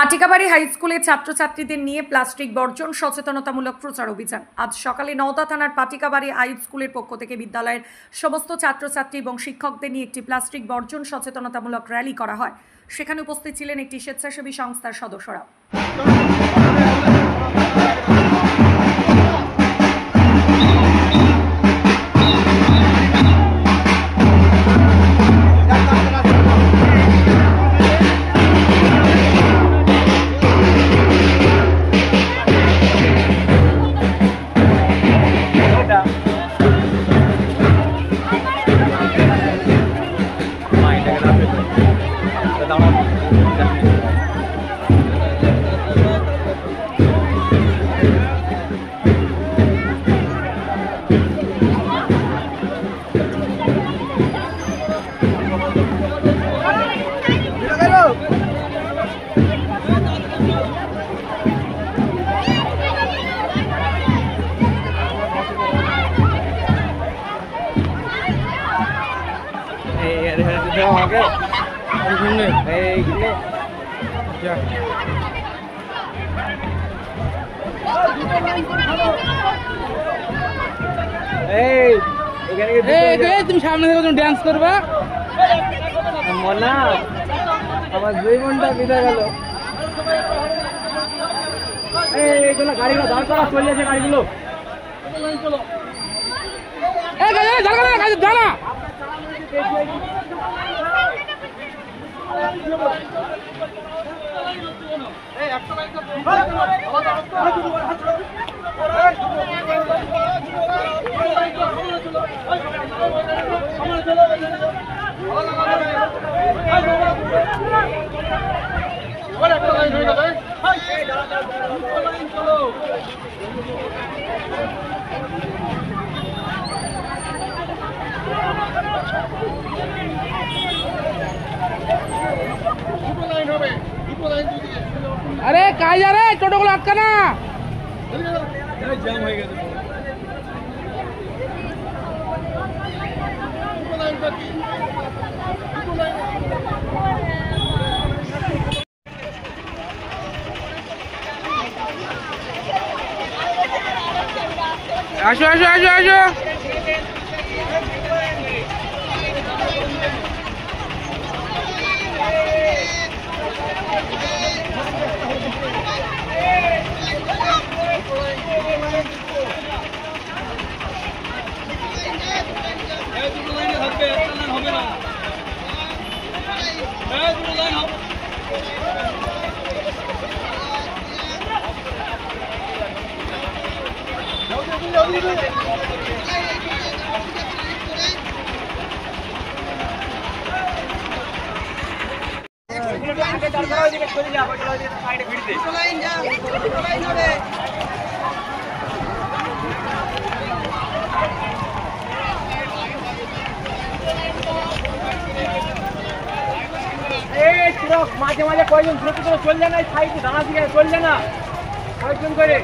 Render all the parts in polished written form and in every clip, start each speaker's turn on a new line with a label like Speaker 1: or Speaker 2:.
Speaker 1: Patikabari high স্কুলে ছাত্রছাত্রীদের নিয়ে প্লাস্টিক বর্জন সচেতনতামূলক প্রচার অভিযান। আজ সকালে নওদা থানার পাটিকাবাড়ি হাই স্কুলের পক্ষ থেকে বিদ্যালয়ের সমস্ত ছাত্রছাত্রী এবং শিক্ষকদের নিয়ে একটি প্লাস্টিক বর্জন সচেতনতামূলক র্যালি করা হয়। সেখানে উপস্থিত ছিলেন একটি স্বেচ্ছাসেবী সংস্থার সদস্যরা।
Speaker 2: তুমি সামনে থেকে তুমি ড্যান্স করবা মনা আমার জীবনটা বিদায় গেল। এইগুলো গাড়িগুলো দাঁড় করা চলে যাচ্ছে গাড়িগুলো। अरे कहा जा रहे टोटो को अटकाना जाम हो गया। आशो आशो आशो आशो মাঝে মাঝে কয়েকজন ছোট ছোট চল যায় না, সাইডে দাঁড়া দিকে চল যায় না কয়েকজন করে।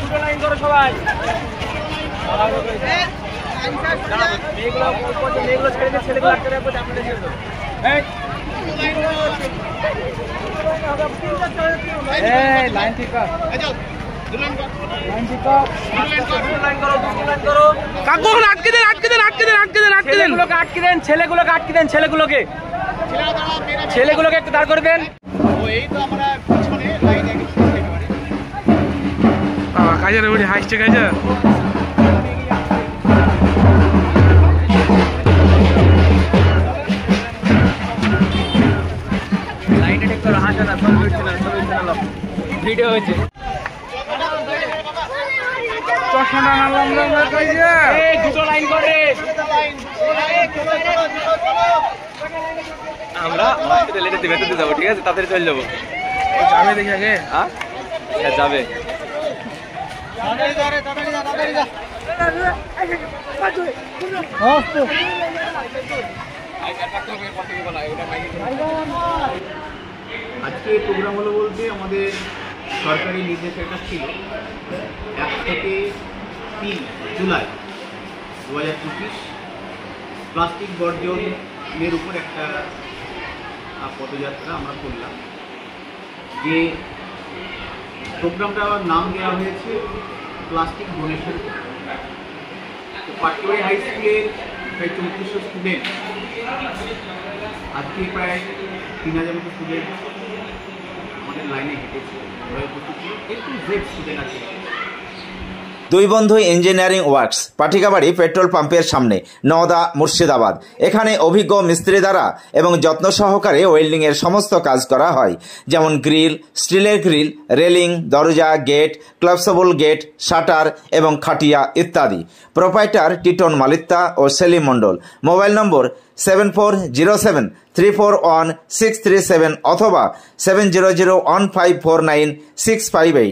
Speaker 2: দুটো লাইন করো সবাই। মেয়েগুলো ছেড়ে দিয়ে ছেলেগুলো আটকে রাখবো, আপনাদের ছেড়ে দেবো। লাইন ঠিক ছেলেগুলোকে একটু দাঁড় করে দেন। কাজের ওই হাইস্টে কাজে ভিডিও হয়েছে। দুটো লাইন করে আমরা ভেতরে যাবো, ঠিক আছে? তাড়াতাড়ি চলে যাবো। যাবে দেখি আগে। হ্যাঁ যাবে।
Speaker 3: আজকে প্রোগ্রাম হলো বলতে আমাদের সরকারি নির্দেশিকা ছিল 1 থেকে 3 জুলাই 2025 প্লাস্টিক বর্জনের উপর একটা পদযাত্রা আমরা করলাম। যে প্রোগ্রামটার নাম দেওয়া হয়েছে প্লাস্টিক ডোনেশন। তো পাটকেবাড়ি হাই স্কুলের প্রায় 3400 স্টুডেন্ট, আজকে প্রায় 3000 মতো স্টুডেন্ট আমাদের লাইনে হেঁটেছে। একটু জেড স্টুডেন্ট আছে।
Speaker 4: দুই বন্ধু ইঞ্জিনিয়ারিং ওয়ার্কস, পাটিকাবাড়ি পেট্রোল পাম্পের সামনে, নওদা, মুর্শিদাবাদ। এখানে অভিজ্ঞ মিস্ত্রি দ্বারা এবং যত্ন সহকারে ওয়েল্ডিংয়ের সমস্ত কাজ করা হয়, যেমন গ্রিল, স্টিলের গ্রিল, রেলিং, দরজা, গেট, ক্লাবসেবল গেট, শাটার এবং খাটিয়া ইত্যাদি। প্রোপাইটার টিটন মালিত্তা ও সেলিম মণ্ডল। মোবাইল নম্বর 7407341637 অথবা 7001549658।